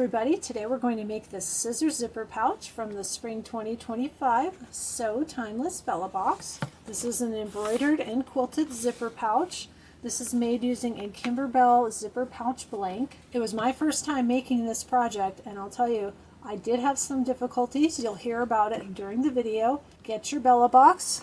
everybody, today we're going to make this scissor zipper pouch from the Spring 2025 So Timeless Bella Box. This is an embroidered and quilted zipper pouch. This is made using a Kimberbell zipper pouch blank. It was my first time making this project, and I'll tell you, I did have some difficulties. You'll hear about it during the video. Get your Bella Box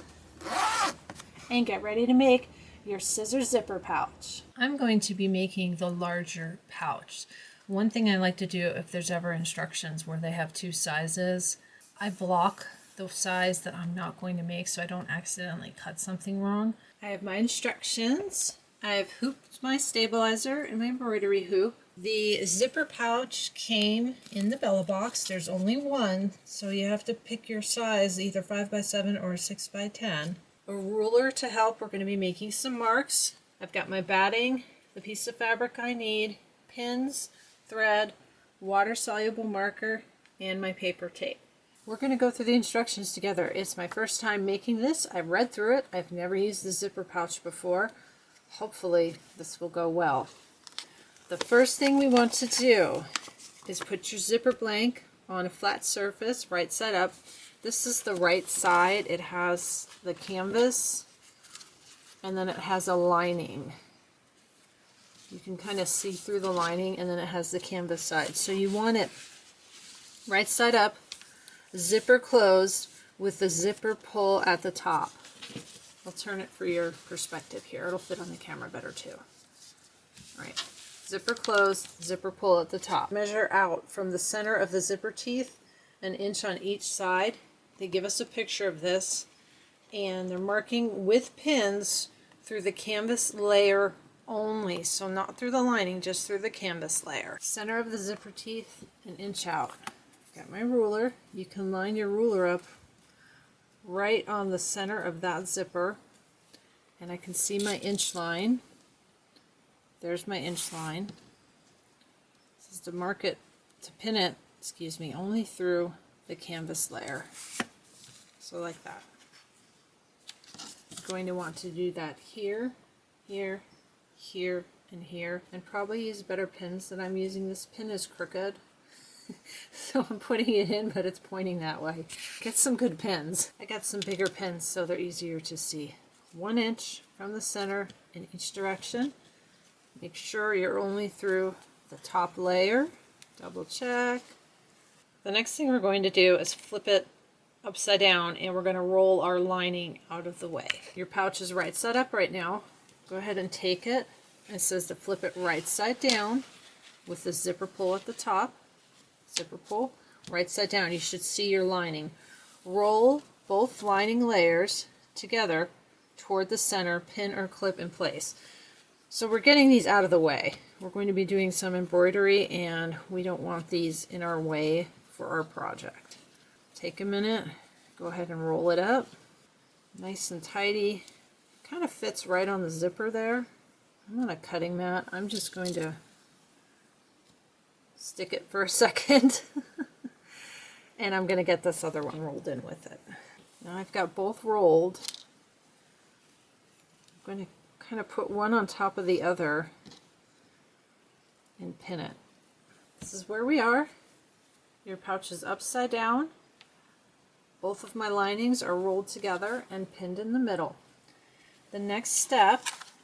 and get ready to make your scissor zipper pouch. I'm going to be making the larger pouch. One thing I like to do if there's ever instructions where they have two sizes, I block the size that I'm not going to make so I don't accidentally cut something wrong. I have my instructions. I've hooped my stabilizer and my embroidery hoop. The zipper pouch came in the Bella Box. There's only one, so you have to pick your size, either 5x7 or 6x10. A ruler to help. We're going to be making some marks. I've got my batting, the piece of fabric I need, pins, thread, water-soluble marker, and my paper tape. We're going to go through the instructions together. It's my first time making this. I've read through it. I've never used the zipper pouch before. Hopefully this will go well. The first thing we want to do is put your zipper blank on a flat surface, right side up. This is the right side. It has the canvas and then it has a lining. You can kind of see through the lining, and then it has the canvas side. So you want it right side up, zipper closed with the zipper pull at the top. I'll turn it for your perspective here. It'll fit on the camera better too. All right, zipper closed, zipper pull at the top. Measure out from the center of the zipper teeth, 1 inch on each side. They give us a picture of this, and they're marking with pins through the canvas layer only, so not through the lining, just through the canvas layer. Center of the zipper teeth, 1 inch out. Got my ruler. You can line your ruler up right on the center of that zipper, and I can see my inch line. There's my inch line. This is to mark it, to pin it, excuse me, only through the canvas layer. So like that. I'm going to want to do that here, here, here, and here, and probably use better pins than I'm using. This pin is crooked, so I'm putting it in, but it's pointing that way. Get some good pins. I got some bigger pins so they're easier to see. 1 inch from the center in each direction. Make sure you're only through the top layer. Double check. The next thing we're going to do is flip it upside down, and we're going to roll our lining out of the way. Your pouch is right side up right now. Go ahead and take it. It says to flip it right side down with the zipper pull at the top. Zipper pull, right side down. You should see your lining. Roll both lining layers together toward the center, pin or clip in place. So we're getting these out of the way. We're going to be doing some embroidery, and we don't want these in our way for our project. Take a minute, go ahead and roll it up. Nice and tidy. Kind of fits right on the zipper there. I'm on a cutting mat. I'm just going to stick it for a second and I'm going to get this other one rolled in with it. Now I've got both rolled. I'm going to kind of put one on top of the other and pin it. This is where we are. Your pouch is upside down. Both of my linings are rolled together and pinned in the middle. The next step,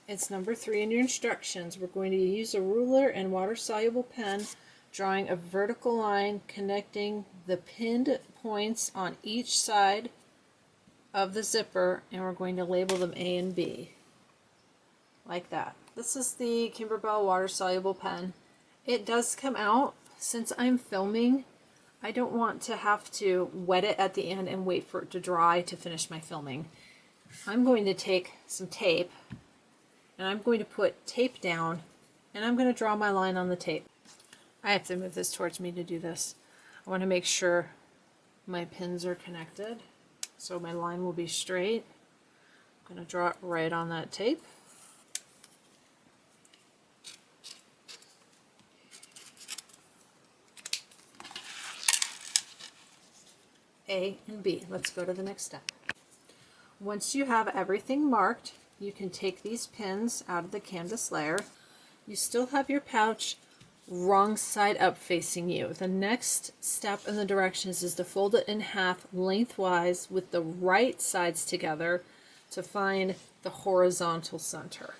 it's number 3 in your instructions. We're going to use a ruler and water-soluble pen, drawing a vertical line connecting the pinned points on each side of the zipper, and we're going to label them A and B, like that. This is the Kimberbell water-soluble pen. It does come out. Since I'm filming, I don't want to have to wet it at the end and wait for it to dry to finish my filming. I'm going to take some tape, and I'm going to put tape down, and I'm going to draw my line on the tape. I have to move this towards me to do this. I want to make sure my pins are connected, so my line will be straight. I'm going to draw it right on that tape. A and B. Let's go to the next step. Once you have everything marked, you can take these pins out of the canvas layer. You still have your pouch wrong side up facing you. The next step in the directions is to fold it in half lengthwise with the right sides together to find the horizontal center.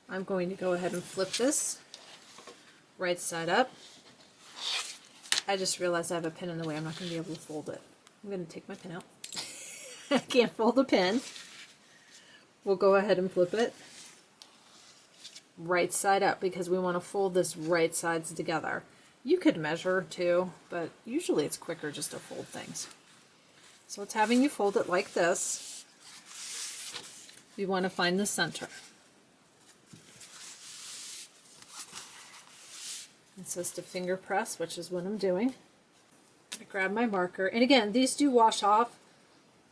I'm going to go ahead and flip this right side up. I just realized I have a pin in the way. I'm not going to be able to fold it. I'm going to take my pin out. I can't fold the pin. We'll go ahead and flip it right side up because we want to fold this right sides together. You could measure too, but usually it's quicker just to fold things. So it's having you fold it like this. We want to find the center. It says to finger press, which is what I'm doing. I grab my marker, and again, these do wash off.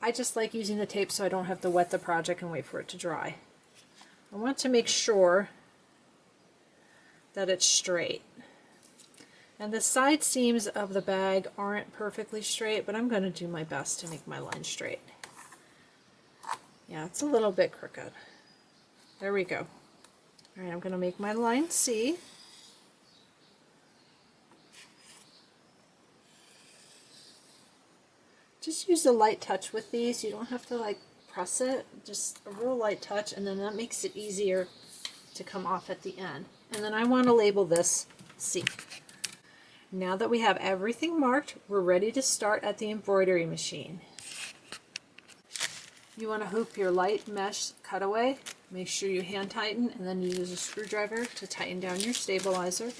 I just like using the tape so I don't have to wet the project and wait for it to dry. I want to make sure that it's straight. And the side seams of the bag aren't perfectly straight, but I'm going to do my best to make my line straight. Yeah, it's a little bit crooked. There we go. All right, I'm going to make my line C. Just use a light touch with these. You don't have to like press it, just a real light touch, and then that makes it easier to come off at the end. And then I want to label this C. Now that we have everything marked, we're ready to start at the embroidery machine. You want to hoop your light mesh cutaway. Make sure you hand tighten, and then you use a screwdriver to tighten down your stabilizer.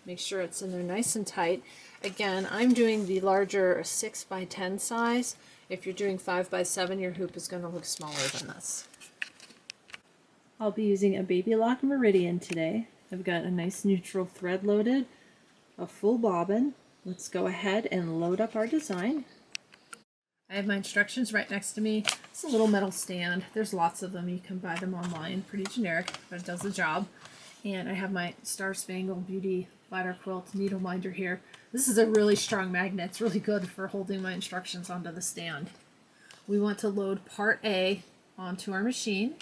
Make sure it's in there nice and tight. Again, I'm doing the larger 6x10 size. If you're doing 5x7, your hoop is going to look smaller than this. I'll be using a baby lock meridian today. I've got a nice neutral thread loaded, a full bobbin. Let's go ahead and load up our design. I have my instructions right next to me. It's a little metal stand. There's lots of them. You can buy them online. Pretty generic, but it does the job. And I have my Star Spangled Beauty ladder quilt needle minder here. This is a really strong magnet. It's really good for holding my instructions onto the stand. We want to load part A onto our machine.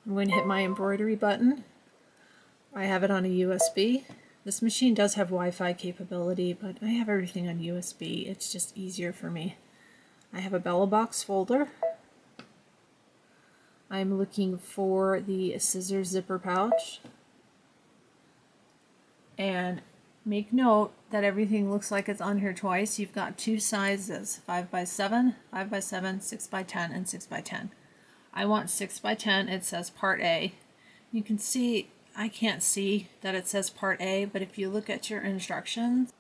I'm going to hit my embroidery button. I have it on a USB. This machine does have Wi-Fi capability, but I have everything on USB. It's just easier for me. I have a Bella Box folder. I'm looking for the scissor zipper pouch. And make note that everything looks like it's on here twice. You've got two sizes, 5x7, 5x7, 6x10, and 6x10. I want 6x10. It says part A. You can see, I can't see that it says part A, but if you look at your instructions,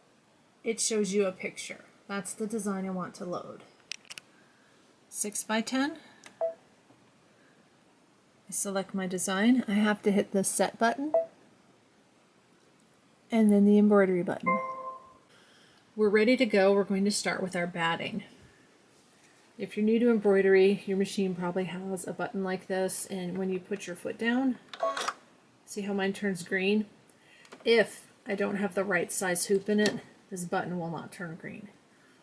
it shows you a picture. That's the design I want to load. 6x10. I select my design. I have to hit the set button and then the embroidery button. We're ready to go. We're going to start with our batting. If you're new to embroidery, your machine probably has a button like this, and when you put your foot down, see how mine turns green? If I don't have the right size hoop in it, this button will not turn green.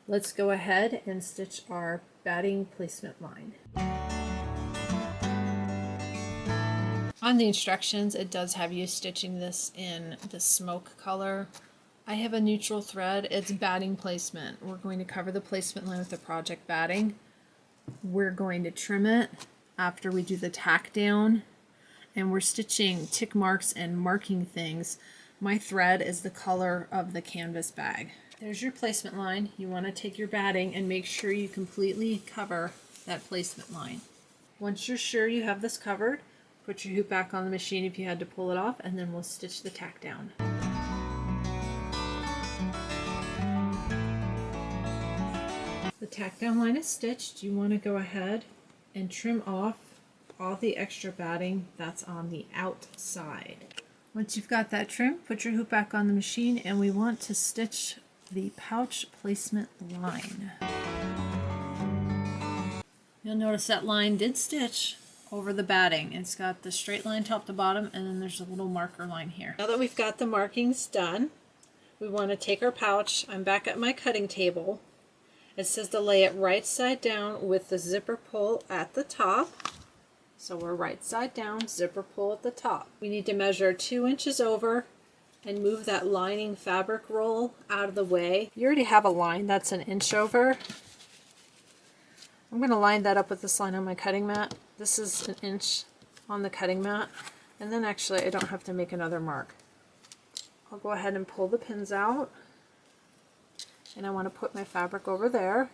Let's go ahead and stitch our batting placement line. On the instructions, it does have you stitching this in the smoke color. I have a neutral thread. It's batting placement. We're going to cover the placement line with the project batting. We're going to trim it after we do the tack down, and we're stitching tick marks and marking things. My thread is the color of the canvas bag. There's your placement line. You want to take your batting and make sure you completely cover that placement line. Once you're sure you have this covered, put your hoop back on the machine if you had to pull it off, and then we'll stitch the tack down. The tack down line is stitched. You want to go ahead and trim off all the extra batting that's on the outside. Once you've got that trim, put your hoop back on the machine, and we want to stitch the pouch placement line. You'll notice that line did stitch over the batting. It's got the straight line top to bottom, and then there's a little marker line here. Now that we've got the markings done, we want to take our pouch. I'm back at my cutting table. It says to lay it right side down with the zipper pull at the top. So we're right side down, zipper pull at the top. We need to measure 2 inches over and move that lining fabric roll out of the way. You already have a line that's an inch over. I'm going to line that up with this line on my cutting mat. This is an inch on the cutting mat, and then actually I don't have to make another mark. I'll go ahead and pull the pins out, and I want to put my fabric over there.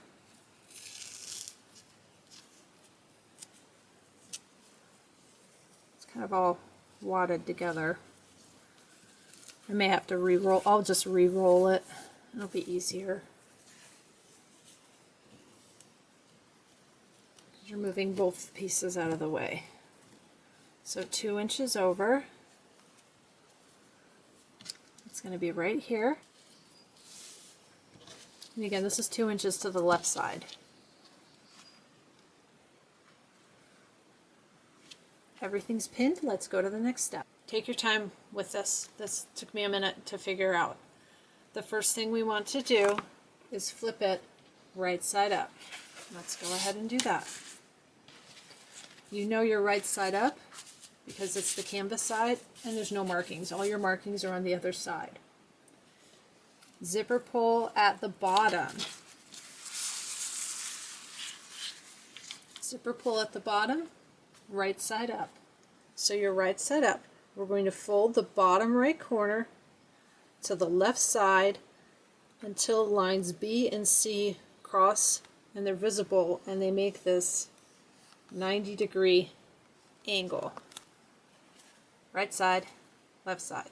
It's kind of all wadded together. I may have to re-roll. I'll just re-roll it. It'll be easier. You're moving both pieces out of the way. So 2 inches over. It's going to be right here. And again, this is 2 inches to the left side. Everything's pinned. Let's go to the next step. Take your time with this. This took me a minute to figure out. The first thing we want to do is flip it right side up. Let's go ahead and do that. You know your right side up because it's the canvas side and there's no markings. All your markings are on the other side. Zipper pull at the bottom. Zipper pull at the bottom, right side up. So your right side up. We're going to fold the bottom right corner to the left side until lines B and C cross and they're visible and they make this 90-degree angle. Right side, left side.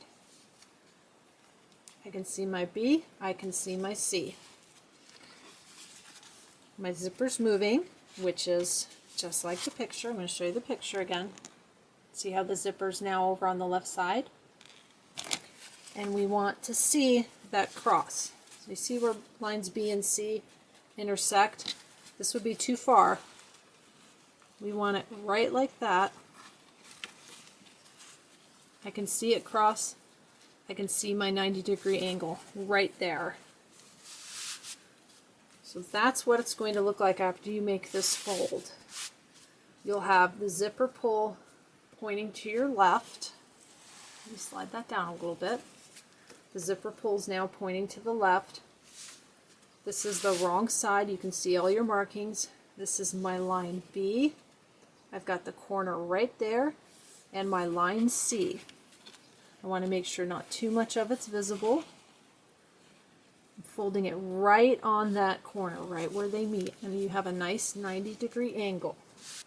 I can see my B, I can see my C. My zipper's moving, which is just like the picture. I'm going to show you the picture again. See how the zipper's now over on the left side? And we want to see that cross. So you see where lines B and C intersect? This would be too far. We want it right like that. I can see it cross. I can see my 90-degree angle right there. So that's what it's going to look like after you make this fold. You'll have the zipper pull pointing to your left. Let me slide that down a little bit. The zipper pull is now pointing to the left. This is the wrong side. You can see all your markings. This is my line B. I've got the corner right there, and my line C. I want to make sure not too much of it's visible. I'm folding it right on that corner, right where they meet, and you have a nice 90-degree angle.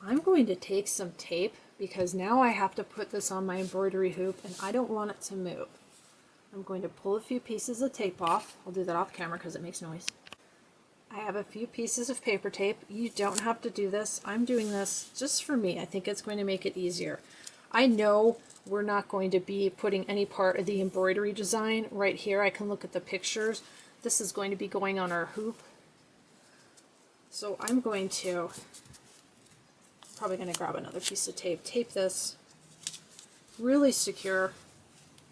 I'm going to take some tape because now I have to put this on my embroidery hoop and I don't want it to move. I'm going to pull a few pieces of tape off. I'll do that off camera because it makes noise. I have a few pieces of paper tape. You don't have to do this. I'm doing this just for me. I think it's going to make it easier. I know we're not going to be putting any part of the embroidery design right here. I can look at the pictures. This is going to be going on our hoop. So I'm going to, probably going to grab another piece of tape. Tape this really secure.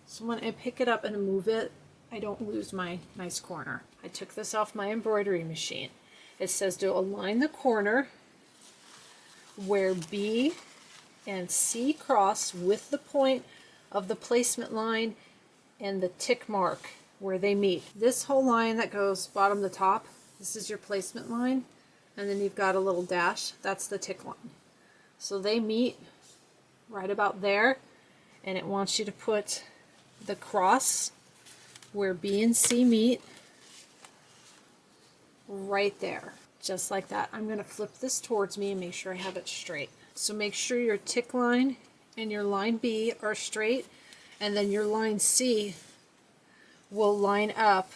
So when I pick it up and move it, I don't lose my nice corner. I took this off my embroidery machine. It says to align the corner where B and C cross with the point of the placement line and the tick mark where they meet. This whole line that goes bottom to top, this is your placement line, and then you've got a little dash, that's the tick line. So they meet right about there, and it wants you to put the cross where B and C meet right there, just like that. I'm going to flip this towards me and make sure I have it straight. So make sure your tick line and your line B are straight, and then your line C will line up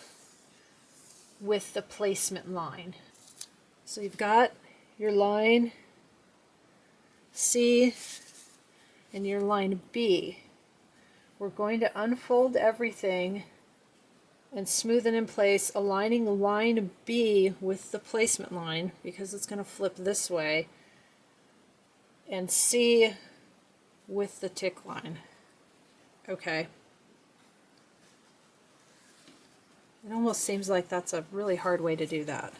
with the placement line. So you've got your line C and your line B. We're going to unfold everything and smooth it in place, aligning line B with the placement line because it's going to flip this way, and C with the tick line. Okay. It almost seems like that's a really hard way to do that.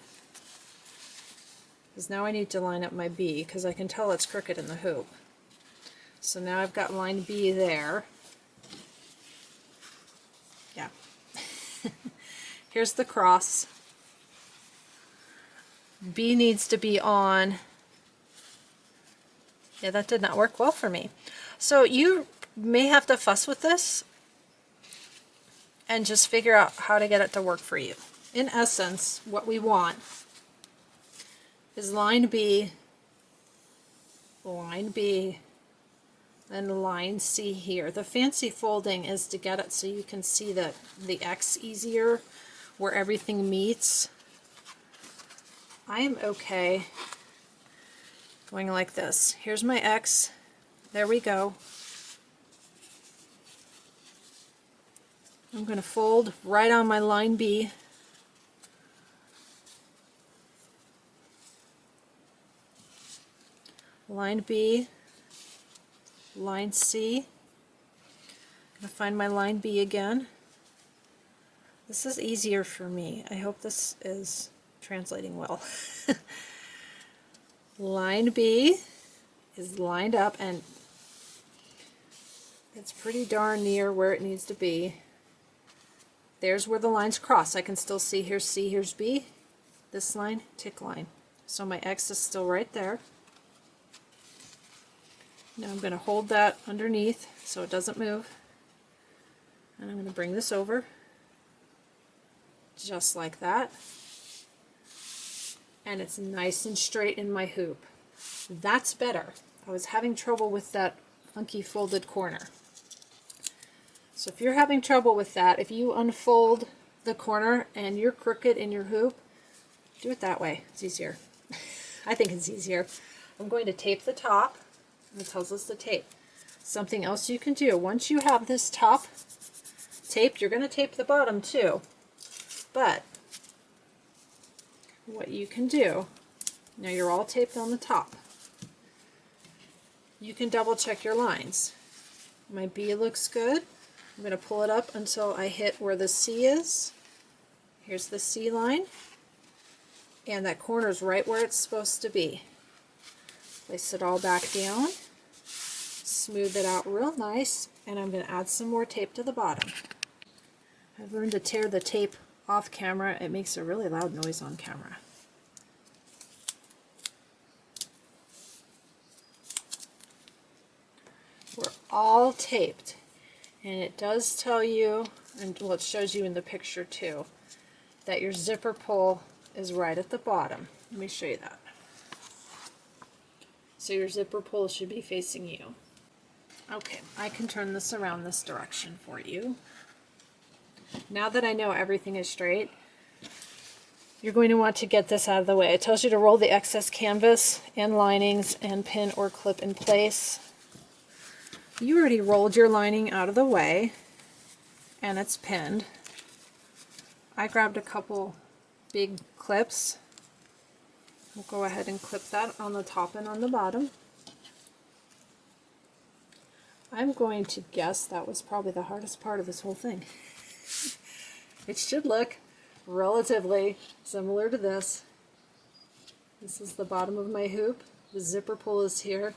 Because now I need to line up my B because I can tell it's crooked in the hoop. So now I've got line B there. Here's the cross. B needs to be on. Yeah, that did not work well for me. So you may have to fuss with this and just figure out how to get it to work for you. In essence, what we want is line B, and line C here. The fancy folding is to get it so you can see the X easier where everything meets. I am okay going like this. Here's my X. There we go. I'm going to fold right on my line B. Line B, line C. I'm going to find my line B again. This is easier for me. I hope this is translating well. Line B is lined up and it's pretty darn near where it needs to be. There's where the lines cross. I can still see here's C, here's B. This line, tick line. So my X is still right there. Now I'm going to hold that underneath so it doesn't move. And I'm going to bring this over just like that. And it's nice and straight in my hoop. That's better. I was having trouble with that funky folded corner. So if you're having trouble with that, if you unfold the corner and you're crooked in your hoop, do it that way. It's easier. I think it's easier. I'm going to tape the top. It tells us to tape. Something else you can do, once you have this top taped, you're going to tape the bottom too. But what you can do, now you're all taped on the top, you can double check your lines. My B looks good. I'm going to pull it up until I hit where the C is. Here's the C line. And that corner is right where it's supposed to be. Place it all back down. Smooth it out real nice. And I'm going to add some more tape to the bottom. I've learned to tear the tape off camera. It makes a really loud noise on camera. We're all taped. And it does tell you, and well, it shows you in the picture too, that your zipper pull is right at the bottom. Let me show you that. So your zipper pull should be facing you. Okay, I can turn this around this direction for you. Now that I know everything is straight, you're going to want to get this out of the way. It tells you to roll the excess canvas and linings and pin or clip in place. You already rolled your lining out of the way and it's pinned. I grabbed a couple big clips. We'll go ahead and clip that on the top and on the bottom. I'm going to guess that was probably the hardest part of this whole thing. It should look relatively similar to this. This is the bottom of my hoop. The zipper pull is here.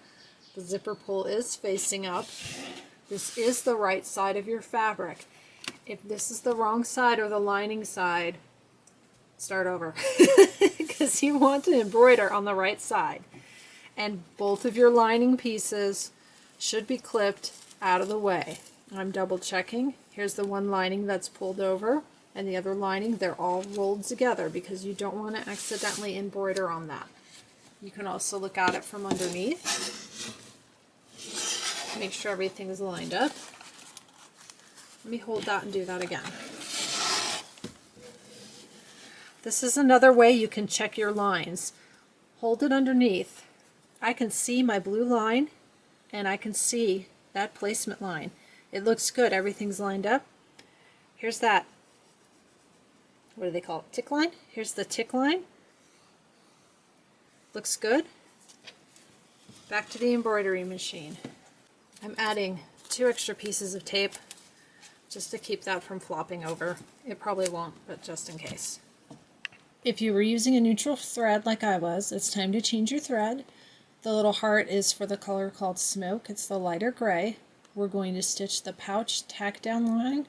The zipper pull is facing up. This is the right side of your fabric. If this is the wrong side or the lining side, start over. Because you want to embroider on the right side. And both of your lining pieces should be clipped out of the way. I'm double checking. Here's the one lining that's pulled over and the other lining, they're all rolled together because you don't want to accidentally embroider on that. You can also look at it from underneath. Make sure everything is lined up. Let me hold that and do that again. This is another way you can check your lines. Hold it underneath. I can see my blue line and I can see that placement line. It looks good. Everything's lined up. Here's that, what do they call it? Tick line? Here's the tick line. Looks good. Back to the embroidery machine. I'm adding 2 extra pieces of tape just to keep that from flopping over. It probably won't, but just in case. If you were using a neutral thread like I was, it's time to change your thread. The little heart is for the color called smoke. It's the lighter gray. We're going to stitch the pouch tack down line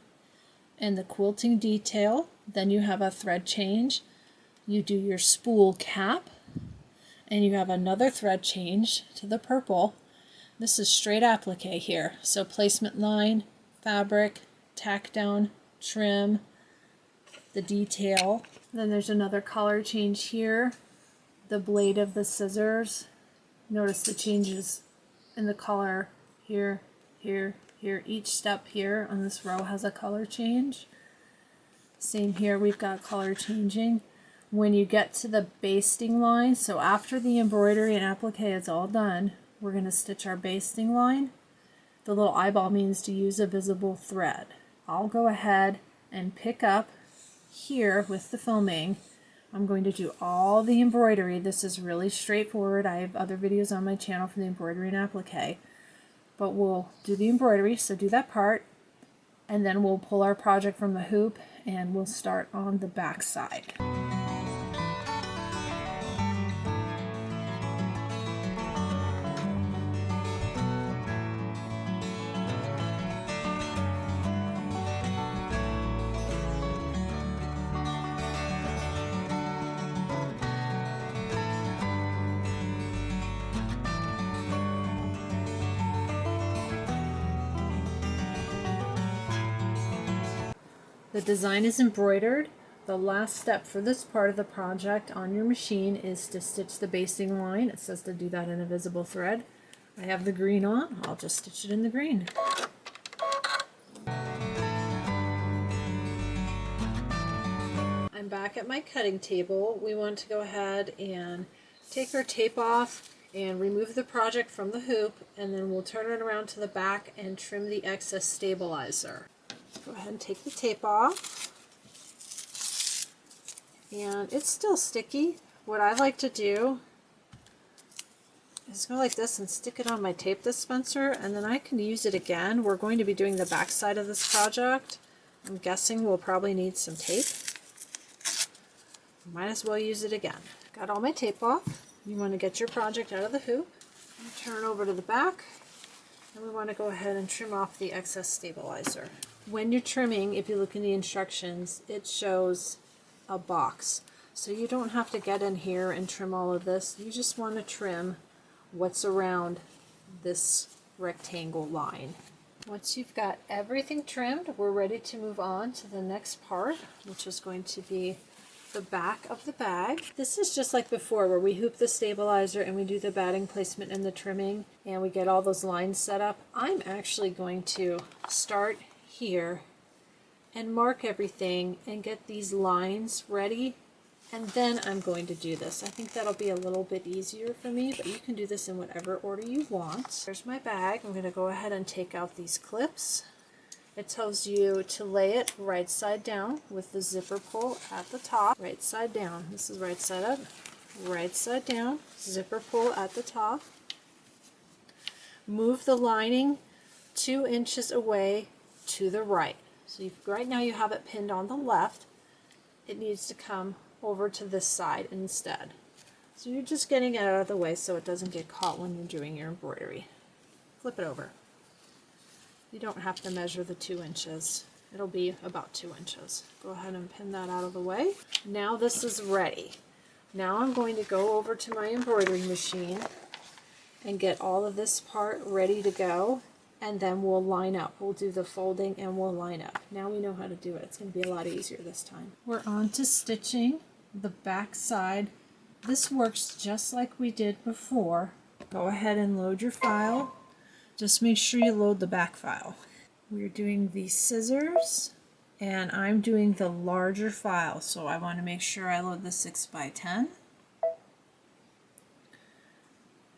and the quilting detail then you have a thread change, you do your spool cap, and you have another thread change to the purple. This is straight applique here, so placement line, fabric, tack down, trim, the detail. Then there's another color change here, the blade of the scissors. Notice the changes in the color here, here, here. Each step here on this row has a color change. Same here, we've got color changing. When you get to the basting line, so after the embroidery and applique is all done, we're going to stitch our basting line. The little eyeball means to use a visible thread. I'll go ahead and pick up here with the filming. I'm going to do all the embroidery. This is really straightforward. I have other videos on my channel for the embroidery and applique. But we'll do the embroidery, so do that part, and then we'll pull our project from the hoop and we'll start on the back side. The design is embroidered. The last step for this part of the project on your machine is to stitch the basting line. It says to do that in a visible thread. I have the green on. I'll just stitch it in the green. I'm back at my cutting table. We want to go ahead and take our tape off and remove the project from the hoop, and then we'll turn it around to the back and trim the excess stabilizer. Go ahead and take the tape off, and it's still sticky. What I like to do is go like this and stick it on my tape dispenser, and then I can use it again. We're going to be doing the back side of this project. I'm guessing we'll probably need some tape. Might as well use it again. Got all my tape off. You want to get your project out of the hoop, and turn over to the back, and we want to go ahead and trim off the excess stabilizer. When you're trimming, if you look in the instructions, it shows a box. So you don't have to get in here and trim all of this. You just want to trim what's around this rectangle line. Once you've got everything trimmed, we're ready to move on to the next part, which is going to be the back of the bag. This is just like before, where we hoop the stabilizer and we do the batting placement and the trimming, and we get all those lines set up. I'm actually going to start here and mark everything and get these lines ready, and then I'm going to do this. I think that'll be a little bit easier for me, but you can do this in whatever order you want. There's my bag. I'm going to go ahead and take out these clips. It tells you to lay it right side down with the zipper pull at the top. Right side down. This is right side up, right side down, zipper pull at the top. Move the lining 2 inches away to the right. So right now you have it pinned on the left. It needs to come over to this side instead. So you're just getting it out of the way so it doesn't get caught when you're doing your embroidery. Flip it over. You don't have to measure the 2 inches. It'll be about 2 inches. Go ahead and pin that out of the way. Now this is ready. Now I'm going to go over to my embroidery machine and get all of this part ready to go, and then we'll line up. We'll do the folding and we'll line up. Now we know how to do it. It's going to be a lot easier this time. We're on to stitching the back side. This works just like we did before. Go ahead and load your file. Just make sure you load the back file. We're doing the scissors, and I'm doing the larger file, so I want to make sure I load the 6x10.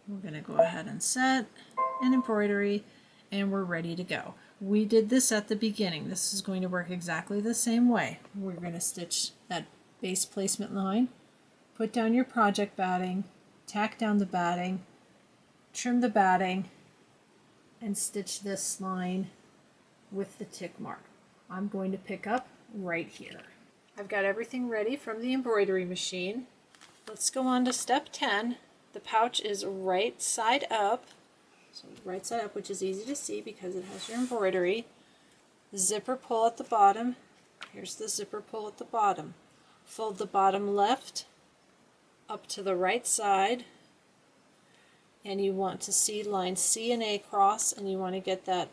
We're going to go ahead and set an embroidery, and we're ready to go. We did this at the beginning. This is going to work exactly the same way. We're going to stitch that base placement line, put down your project batting, tack down the batting, trim the batting, and stitch this line with the tick mark. I'm going to pick up right here. I've got everything ready from the embroidery machine. Let's go on to step 10. The pouch is right side up. So right side up, which is easy to see because it has your embroidery. Zipper pull at the bottom, Here's the zipper pull at the bottom. Fold the bottom left up to the right side, and you want to see line C and A cross, and you want to get that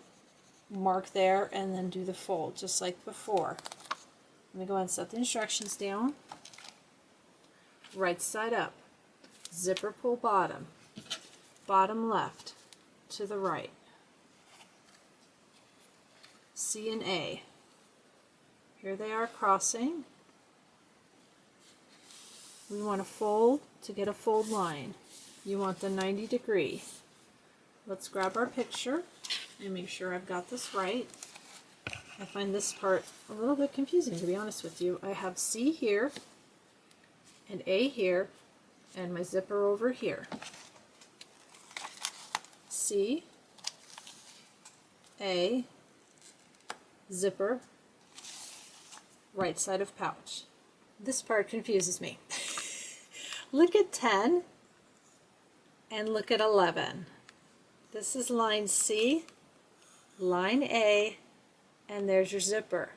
mark there and then do the fold just like before. Let me go ahead and set the instructions down. Right side up, zipper pull bottom, bottom left to the right, C and A. Here they are crossing. We want to fold to get a fold line. You want the 90 degree. Let's grab our picture and make sure I've got this right. I find this part a little bit confusing, to be honest with you. I have C here and A here and my zipper over here. C, A, zipper, right side of pouch. This part confuses me. Look at 10 and look at 11. This is line C, line A, and there's your zipper.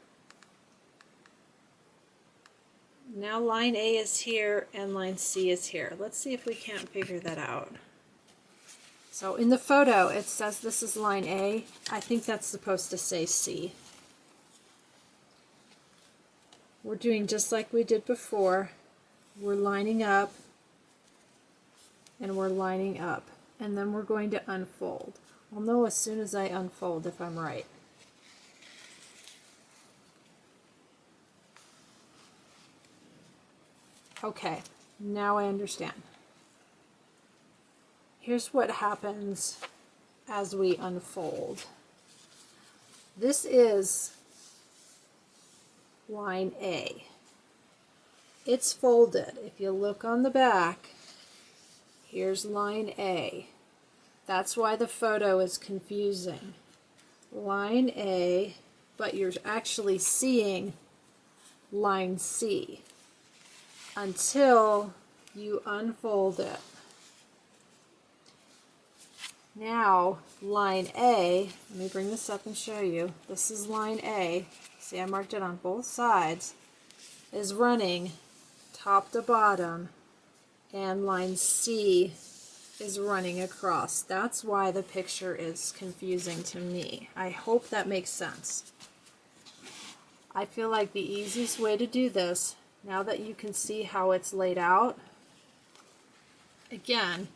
Now line A is here and line C is here. Let's see if we can't figure that out. So in the photo it says this is line A. I think that's supposed to say C. We're doing just like we did before. We're lining up and we're lining up, and then we're going to unfold. I'll know as soon as I unfold if I'm right. Okay, now I understand. Here's what happens as we unfold. This is line A. It's folded. If you look on the back, here's line A. That's why the photo is confusing. Line A, but you're actually seeing line C until you unfold it. Now, line A, let me bring this up and show you. This is line A. See, I marked it on both sides. Is running top to bottom, and line C is running across. That's why the picture is confusing to me. I hope that makes sense. I feel like the easiest way to do this, now that you can see how it's laid out, again,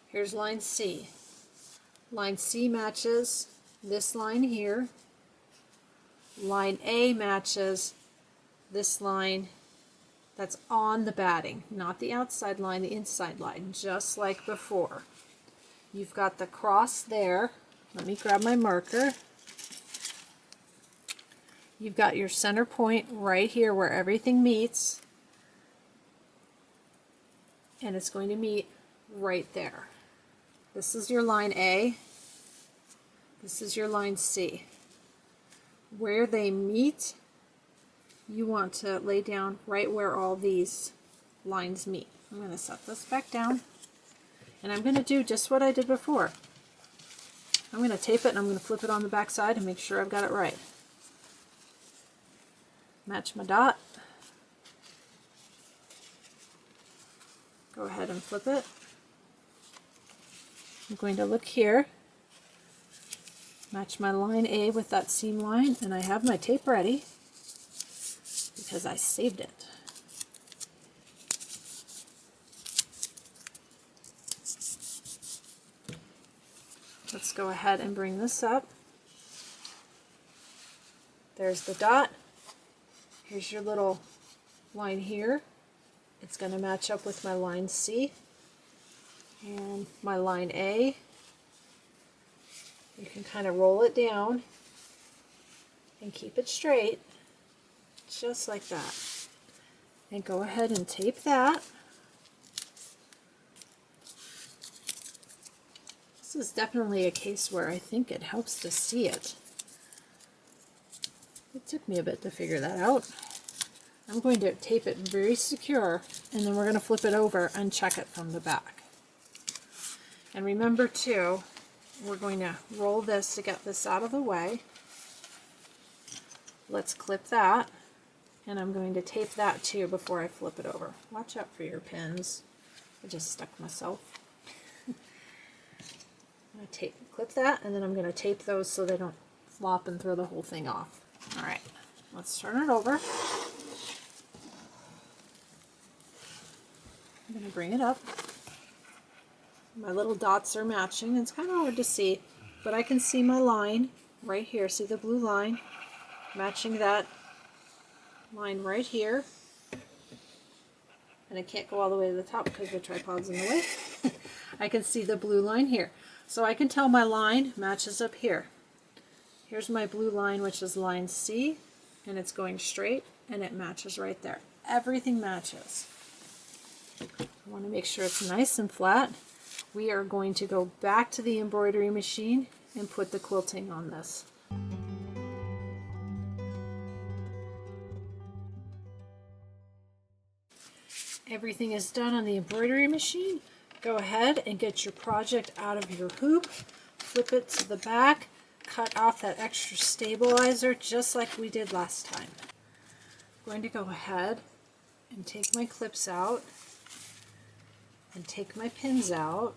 here's line C. Line C matches this line here. Line A matches this line that's on the batting, not the outside line, the inside line, just like before. You've got the cross there. Let me grab my marker. You've got your center point right here where everything meets, and it's going to meet right there. This is your line A. This is your line C. Where they meet, you want to lay down right where all these lines meet. I'm going to set this back down, and I'm going to do just what I did before. I'm going to tape it and I'm going to flip it on the back side and make sure I've got it right. Match my dot. Go ahead and flip it. I'm going to look here, match my line A with that seam line, and I have my tape ready because I saved it. Let's go ahead and bring this up. There's the dot. Here's your little line here. It's going to match up with my line C and my line A. You can kind of roll it down and keep it straight, just like that. And go ahead and tape that. This is definitely a case where I think it helps to see it. It took me a bit to figure that out. I'm going to tape it very secure, and then we're going to flip it over and check it from the back. And remember too, we're going to roll this to get this out of the way. Let's clip that. And I'm going to tape that too before I flip it over. Watch out for your pins. I just stuck myself. I'm going to clip that, and then I'm going to tape those so they don't flop and throw the whole thing off. Alright, let's turn it over. I'm going to bring it up. My little dots are matching. It's kind of hard to see, but I can see my line right here. See the blue line? Matching that line right here. And I can't go all the way to the top because the tripod's in the way. I can see the blue line here. So I can tell my line matches up here. Here's my blue line, which is line C, and it's going straight, and it matches right there. Everything matches. I want to make sure it's nice and flat. We are going to go back to the embroidery machine and put the quilting on this. Everything is done on the embroidery machine. Go ahead and get your project out of your hoop, flip it to the back, cut off that extra stabilizer just like we did last time. I'm going to go ahead and take my clips out and take my pins out.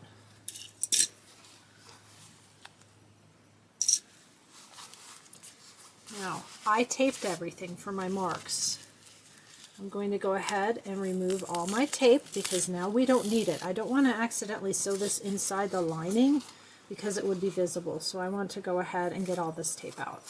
Now, I taped everything for my marks. I'm going to go ahead and remove all my tape because now we don't need it. I don't want to accidentally sew this inside the lining because it would be visible. So I want to go ahead and get all this tape out.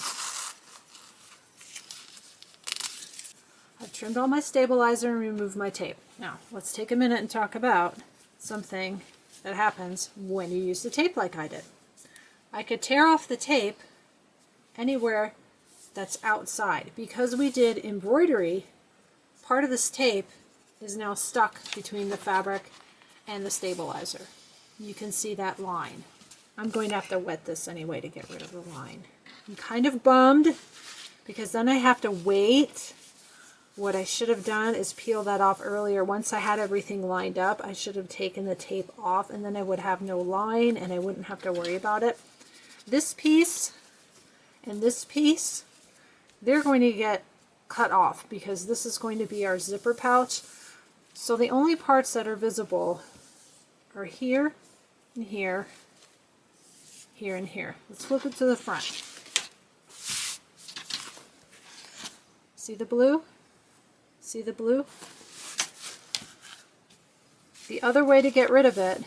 I've trimmed all my stabilizer and removed my tape. Now, let's take a minute and talk about something that happens when you use the tape like I did. I could tear off the tape anywhere that's outside. Because we did embroidery, part of this tape is now stuck between the fabric and the stabilizer. You can see that line. I'm going to have to wet this anyway to get rid of the line. I'm kind of bummed because then I have to wait. What I should have done is peel that off earlier. Once I had everything lined up, I should have taken the tape off and then I would have no line and I wouldn't have to worry about it. This piece and this piece, they're going to get cut off because this is going to be our zipper pouch. So the only parts that are visible are here and here, here and here. Let's flip it to the front. See the blue? See the blue? The other way to get rid of it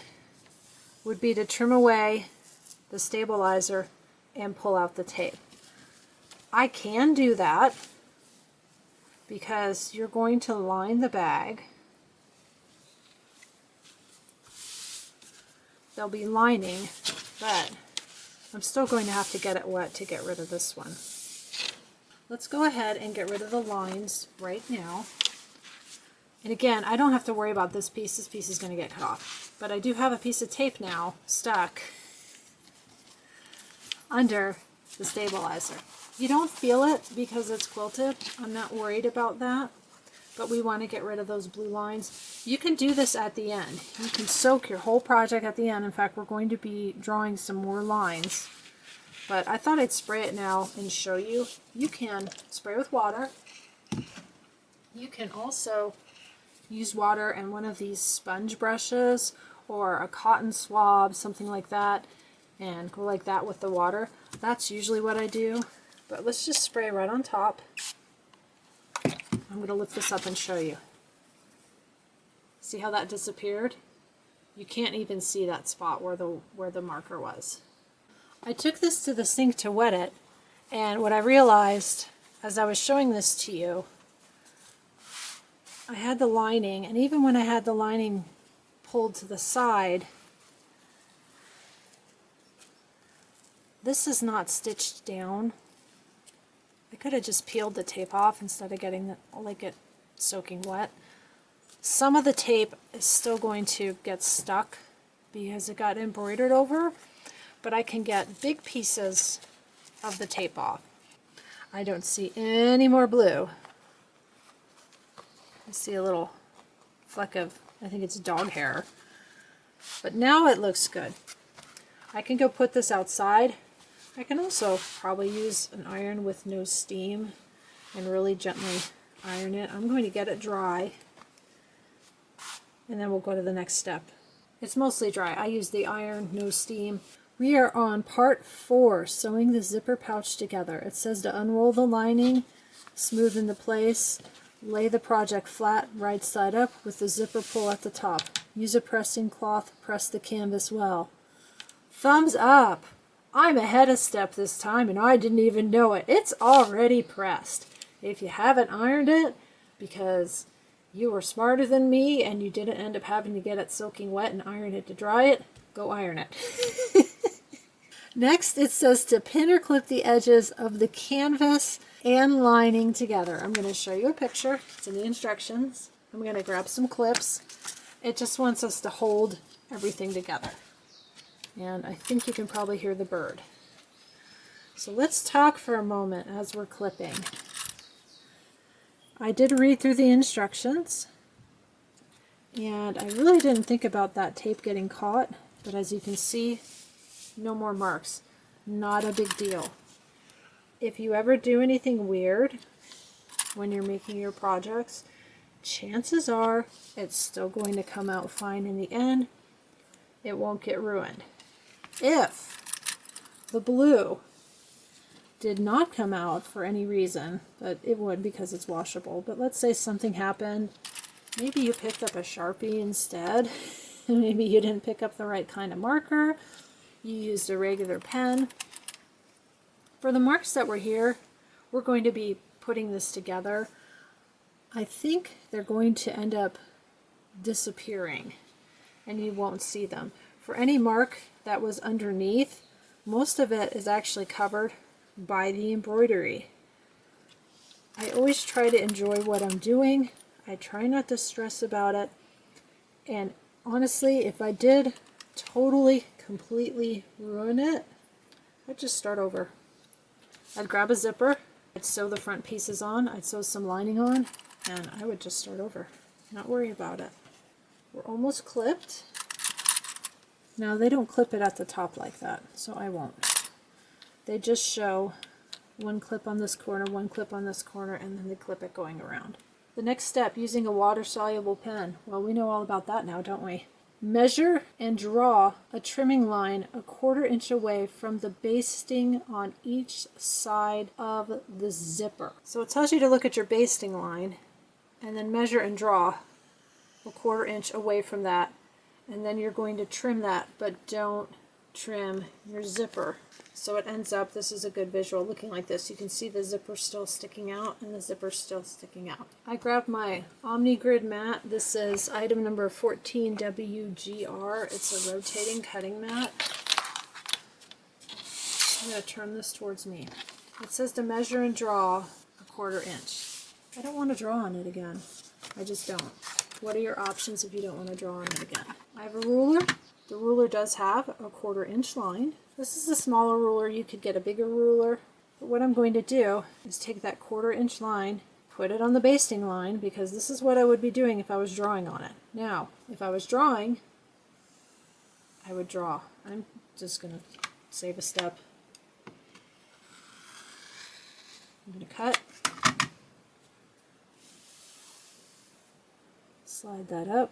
would be to trim away the stabilizer and pull out the tape. I can do that because you're going to line the bag. There'll be lining, but I'm still going to have to get it wet to get rid of this one. Let's go ahead and get rid of the lines right now. And again, I don't have to worry about this piece. This piece is going to get cut off. But I do have a piece of tape now stuck under the stabilizer. You don't feel it because it's quilted. I'm not worried about that. But we want to get rid of those blue lines. You can do this at the end. You can soak your whole project at the end. In fact, we're going to be drawing some more lines. But I thought I'd spray it now and show you. You can spray with water. You can also use water and one of these sponge brushes or a cotton swab, something like that, and go like that with the water. That's usually what I do. But let's just spray right on top. I'm going to lift this up and show you. See how that disappeared? You can't even see that spot where the marker was. I took this to the sink to wet it, and what I realized as I was showing this to you, I had the lining, and even when I had the lining pulled to the side, this is not stitched down. I could have just peeled the tape off instead of getting it soaking wet. Some of the tape is still going to get stuck because it got embroidered over, but I can get big pieces of the tape off. I don't see any more blue. I see a little fleck of, I think it's dog hair. But now it looks good. I can go put this outside. I can also probably use an iron with no steam and really gently iron it. I'm going to get it dry, and then we'll go to the next step. It's mostly dry. I use the iron, no steam. We are on part 4, sewing the zipper pouch together. It says to unroll the lining, smooth into place, lay the project flat, right side up with the zipper pull at the top. Use a pressing cloth, press the canvas well. Thumbs up! I'm ahead a step this time and I didn't even know it. It's already pressed. If you haven't ironed it, because you were smarter than me and you didn't end up having to get it soaking wet and iron it to dry it, go iron it. Next, it says to pin or clip the edges of the canvas and lining together. I'm going to show you a picture. It's in the instructions. I'm going to grab some clips. It just wants us to hold everything together. And I think you can probably hear the bird. So let's talk for a moment as we're clipping. I did read through the instructions, and I really didn't think about that tape getting caught, but as you can see, no more marks. Not a big deal. If you ever do anything weird when you're making your projects, chances are it's still going to come out fine in the end. It won't get ruined. If the blue did not come out for any reason, but it would because it's washable, but let's say something happened, maybe you picked up a Sharpie instead, maybe you didn't pick up the right kind of marker, you used a regular pen. For the marks that were here, we're going to be putting this together. I think they're going to end up disappearing and you won't see them. For any mark that was underneath, most of it is actually covered by the embroidery. I always try to enjoy what I'm doing. I try not to stress about it. And honestly, if I did totally, completely ruin it, I'd just start over. I'd grab a zipper, I'd sew the front pieces on, I'd sew some lining on, and I would just start over. Not worry about it. We're almost clipped. Now they don't clip it at the top like that, so I won't. They just show one clip on this corner, one clip on this corner, and then they clip it going around. The next step, using a water-soluble pen. Well, we know all about that now, don't we? Measure and draw a trimming line 1/4 inch away from the basting on each side of the zipper. So it tells you to look at your basting line and then measure and draw 1/4 inch away from that. And then you're going to trim that, but don't trim your zipper. So it ends up, this is a good visual, looking like this. You can see the zipper still sticking out and the zipper still sticking out. I grabbed my Omni Grid mat. This is item number 14WGR. It's a rotating cutting mat. I'm going to turn this towards me. It says to measure and draw 1/4 inch. I don't want to draw on it again. I just don't. What are your options if you don't want to draw on it again? I have a ruler. The ruler does have a 1/4 inch line. This is a smaller ruler. You could get a bigger ruler. But what I'm going to do is take that 1/4 inch line, put it on the basting line, because this is what I would be doing if I was drawing on it. Now, if I was drawing, I would draw. I'm just going to save a step. I'm going to cut. Slide that up.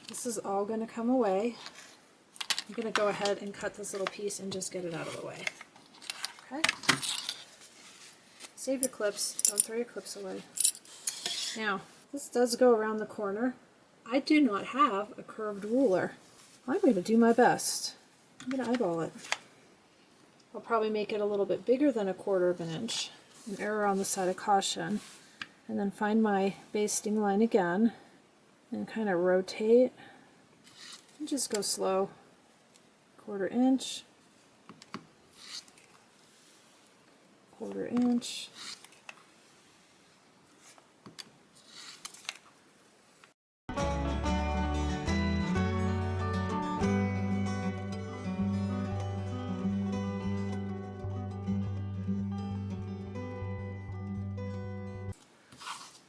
This is all going to come away. I'm going to go ahead and cut this little piece and just get it out of the way. Okay? Save your clips. Don't throw your clips away. Now, this does go around the corner. I do not have a curved ruler. I'm going to do my best. I'm going to eyeball it. I'll probably make it a little bit bigger than 1/4 inch. An error on the side of caution. And then find my basting line again and kind of rotate. And just go slow. 1/4 inch. 1/4 inch.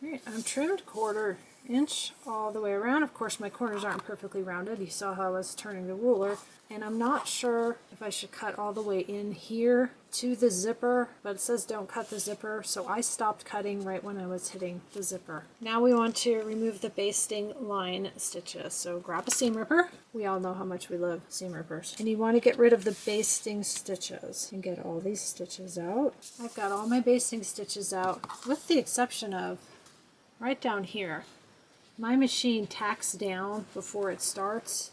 Alright, I'm trimmed 1/4 inch all the way around. Of course, my corners aren't perfectly rounded. You saw how I was turning the ruler. And I'm not sure if I should cut all the way in here to the zipper, but it says don't cut the zipper, so I stopped cutting right when I was hitting the zipper. Now we want to remove the basting line stitches. So grab a seam ripper. We all know how much we love seam rippers. And you want to get rid of the basting stitches and get all these stitches out. I've got all my basting stitches out, with the exception of right down here. My machine tacks down before it starts,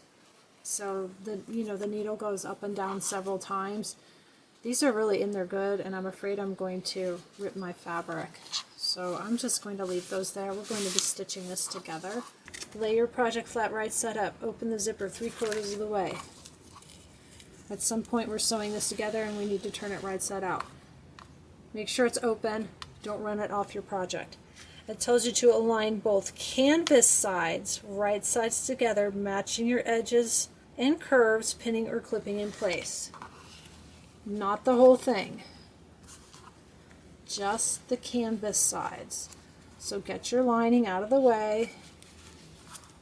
so the needle goes up and down several times. These are really in there good, and I'm afraid I'm going to rip my fabric. So I'm just going to leave those there. We're going to be stitching this together. Lay your project flat right side up. Open the zipper 3/4 of the way. At some point we're sewing this together and we need to turn it right side out. Make sure it's open. Don't run it off your project. It tells you to align both canvas sides, right sides together, matching your edges and curves, pinning or clipping in place. Not the whole thing, just the canvas sides. So get your lining out of the way.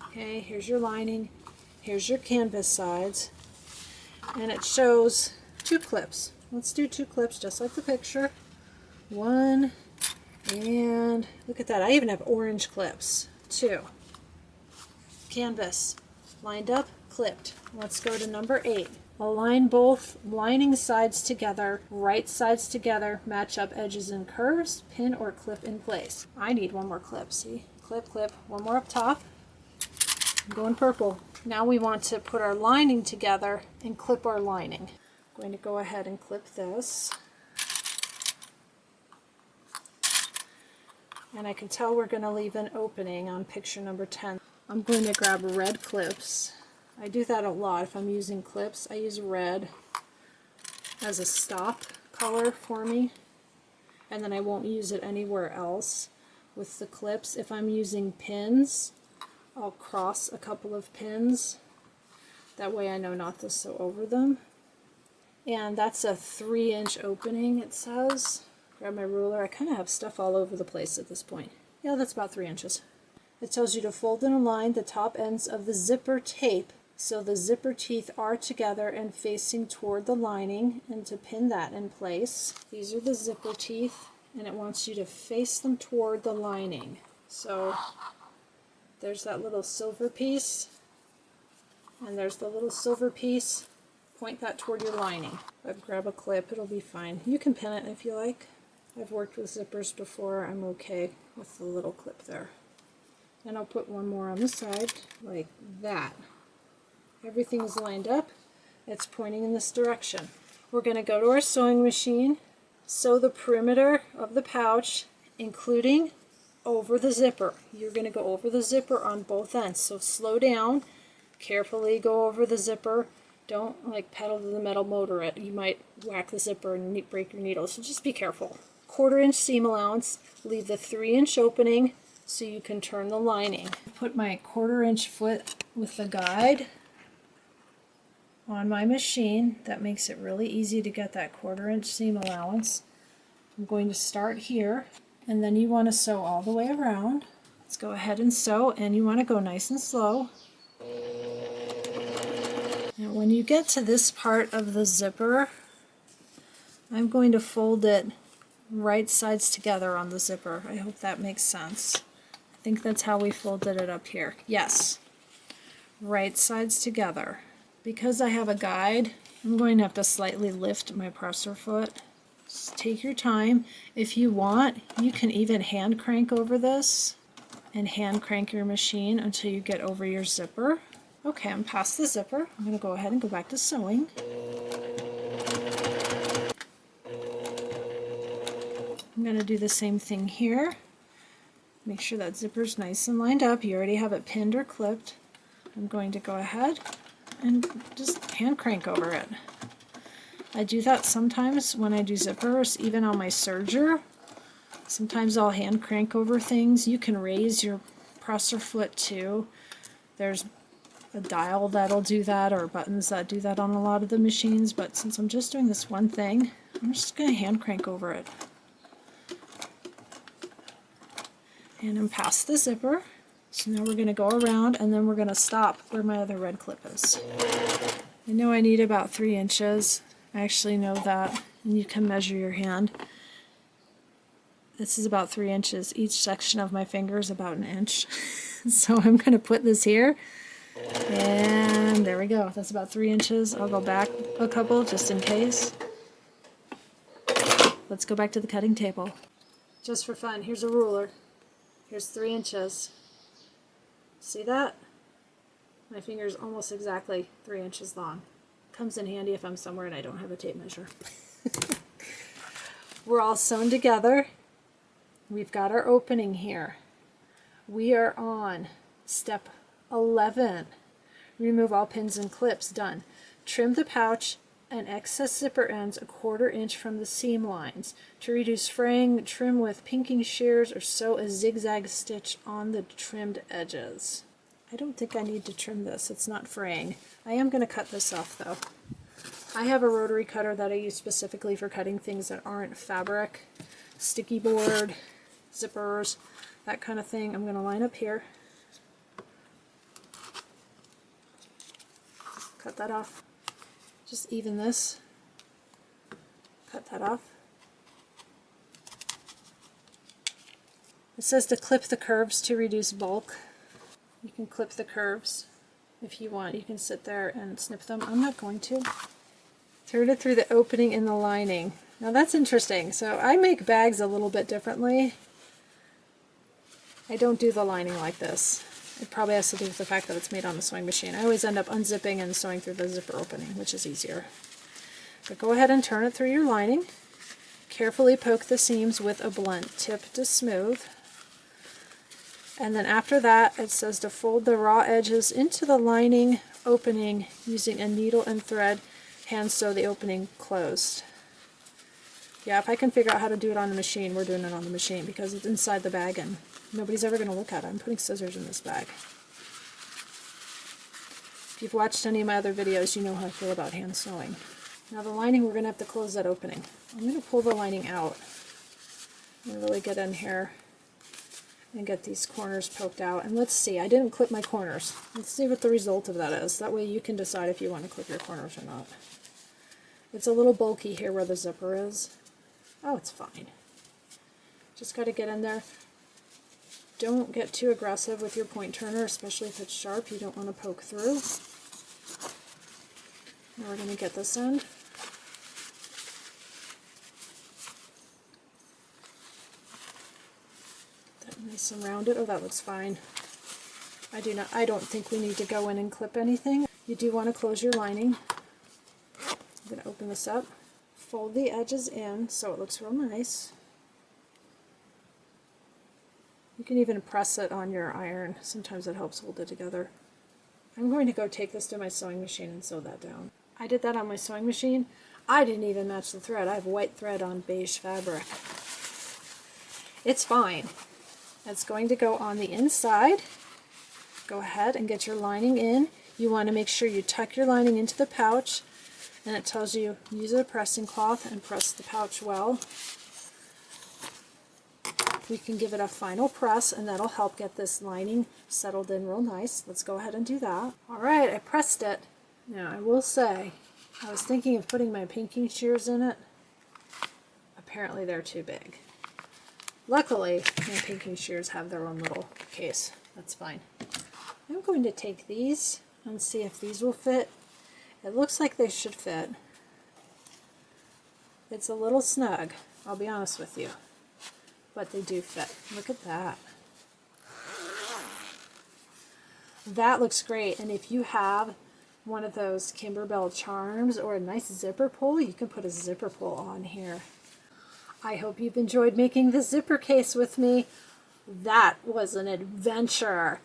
Okay, here's your lining, here's your canvas sides, and it shows 2 clips. Let's do 2 clips just like the picture. 1, and look at that, I even have orange clips. 2. Canvas, lined up, clipped. Let's go to number 8. Align both lining sides together, right sides together, match up edges and curves, pin or clip in place. I need one more clip, see? Clip, clip, one more up top. I'm going purple. Now we want to put our lining together and clip our lining. I'm going to go ahead and clip this. And I can tell we're going to leave an opening on picture number 10. I'm going to grab red clips. I do that a lot if I'm using clips. I use red as a stop color for me, and then I won't use it anywhere else with the clips. If I'm using pins, I'll cross a couple of pins. That way I know not to sew over them. And that's a 3-inch opening, it says. Grab my ruler. I kind of have stuff all over the place at this point. Yeah, that's about 3 inches. It tells you to fold and align the top ends of the zipper tape so the zipper teeth are together and facing toward the lining, and to pin that in place. These are the zipper teeth, and it wants you to face them toward the lining. So there's that little silver piece, and there's the little silver piece. Point that toward your lining. But grab a clip, it'll be fine. You can pin it if you like. I've worked with zippers before. I'm okay with the little clip there. And I'll put one more on the side, like that. Everything is lined up. It's pointing in this direction. We're going to go to our sewing machine, sew the perimeter of the pouch, including over the zipper. You're going to go over the zipper on both ends. So slow down, carefully go over the zipper. Don't like pedal to the metal motor it. You might whack the zipper and break your needle, so just be careful. 1/4-inch seam allowance. Leave the 3-inch opening so you can turn the lining. Put my 1/4-inch foot with the guide on my machine. That makes it really easy to get that 1/4-inch seam allowance. I'm going to start here, and then you want to sew all the way around. Let's go ahead and sew, and you want to go nice and slow. And when you get to this part of the zipper, I'm going to fold it right sides together on the zipper. I hope that makes sense. I think that's how we folded it up here. Yes, right sides together. Because I have a guide, I'm going to have to slightly lift my presser foot. Just take your time. If you want, you can even hand crank over this and hand crank your machine until you get over your zipper. Okay, I'm past the zipper. I'm going to go ahead and go back to sewing. I'm going to do the same thing here. Make sure that zipper's nice and lined up. You already have it pinned or clipped. I'm going to go ahead and just hand crank over it. I do that sometimes when I do zippers, even on my serger. Sometimes I'll hand crank over things. You can raise your presser foot too. There's a dial that'll do that, or buttons that do that on a lot of the machines, but since I'm just doing this one thing, I'm just going to hand crank over it. And I'm past the zipper. So now we're going to go around, and then we're going to stop where my other red clip is. I know I need about 3 inches. I actually know that, and you can measure your hand. This is about 3 inches. Each section of my finger is about 1 inch. So I'm going to put this here, and there we go. That's about 3 inches. I'll go back a couple just in case. Let's go back to the cutting table. Just for fun, here's a ruler. Here's 3 inches. See that? My finger is almost exactly 3 inches long. Comes in handy if I'm somewhere and I don't have a tape measure. We're all sewn together. We've got our opening here. We are on step 11. Remove all pins and clips. Done. Trim the pouch and excess zipper ends 1/4 inch from the seam lines. To reduce fraying, trim with pinking shears or sew a zigzag stitch on the trimmed edges. I don't think I need to trim this. It's not fraying. I am going to cut this off though. I have a rotary cutter that I use specifically for cutting things that aren't fabric, sticky board, zippers, that kind of thing. I'm going to line up here. Cut that off. Just even this. Cut that off. It says to clip the curves to reduce bulk. You can clip the curves if you want. You can sit there and snip them. I'm not going to. Turn it through the opening in the lining. Now that's interesting. So I make bags a little bit differently. I don't do the lining like this. It probably has to do with the fact that it's made on the sewing machine. I always end up unzipping and sewing through the zipper opening, which is easier. But go ahead and turn it through your lining. Carefully poke the seams with a blunt tip to smooth. And then after that, it says to fold the raw edges into the lining opening using a needle and thread, hand sew the opening closed. Yeah, if I can figure out how to do it on the machine, we're doing it on the machine because it's inside the bag and nobody's ever going to look at it. I'm putting scissors in this bag. If you've watched any of my other videos, you know how I feel about hand sewing. Now the lining, we're going to have to close that opening. I'm going to pull the lining out and really get in here and get these corners poked out. And let's see, I didn't clip my corners. Let's see what the result of that is. That way you can decide if you want to clip your corners or not. It's a little bulky here where the zipper is. Oh, it's fine. Just got to get in there. Don't get too aggressive with your point turner, especially if it's sharp. You don't want to poke through. Now we're going to get this end. That nice and rounded. Oh, that looks fine. I don't think we need to go in and clip anything. You do want to close your lining. I'm going to open this up. Fold the edges in so it looks real nice. You can even press it on your iron. Sometimes it helps hold it together. I'm going to go take this to my sewing machine and sew that down. I did that on my sewing machine. I didn't even match the thread. I have white thread on beige fabric. It's fine. It's going to go on the inside. Go ahead and get your lining in. You want to make sure you tuck your lining into the pouch, and it tells you use a pressing cloth and press the pouch well. We can give it a final press and that'll help get this lining settled in real nice. Let's go ahead and do that. Alright, I pressed it. Now I will say, I was thinking of putting my pinking shears in it. Apparently they're too big. Luckily, my pinking shears have their own little case. That's fine. I'm going to take these and see if these will fit. It looks like they should fit. It's a little snug, I'll be honest with you. But they do fit. Look at that. That looks great. And if you have one of those kimberbell charms or a nice zipper pull, you can put a zipper pull on here. I hope you've enjoyed making the zipper case with me. That was an adventure.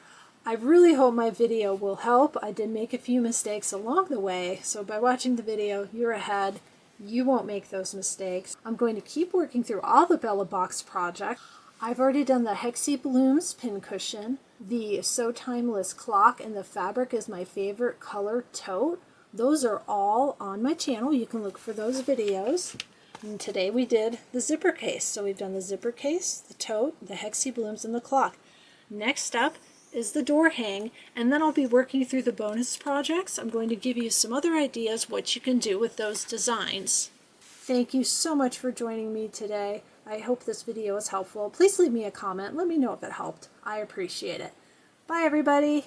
I really hope my video will help. I did make a few mistakes along the way, so by watching the video, you're ahead. You won't make those mistakes. I'm going to keep working through all the Bella Box projects. I've already done the Hexie Blooms pincushion, the So Timeless clock, and the fabric is my favorite color tote. Those are all on my channel. You can look for those videos. And today we did the zipper case. So we've done the zipper case, the tote, the Hexie Blooms, and the clock. Next up is the door hang, and then I'll be working through the bonus projects. I'm going to give you some other ideas what you can do with those designs. Thank you so much for joining me today. I hope this video was helpful. Please leave me a comment. Let me know if it helped. I appreciate it. Bye, everybody.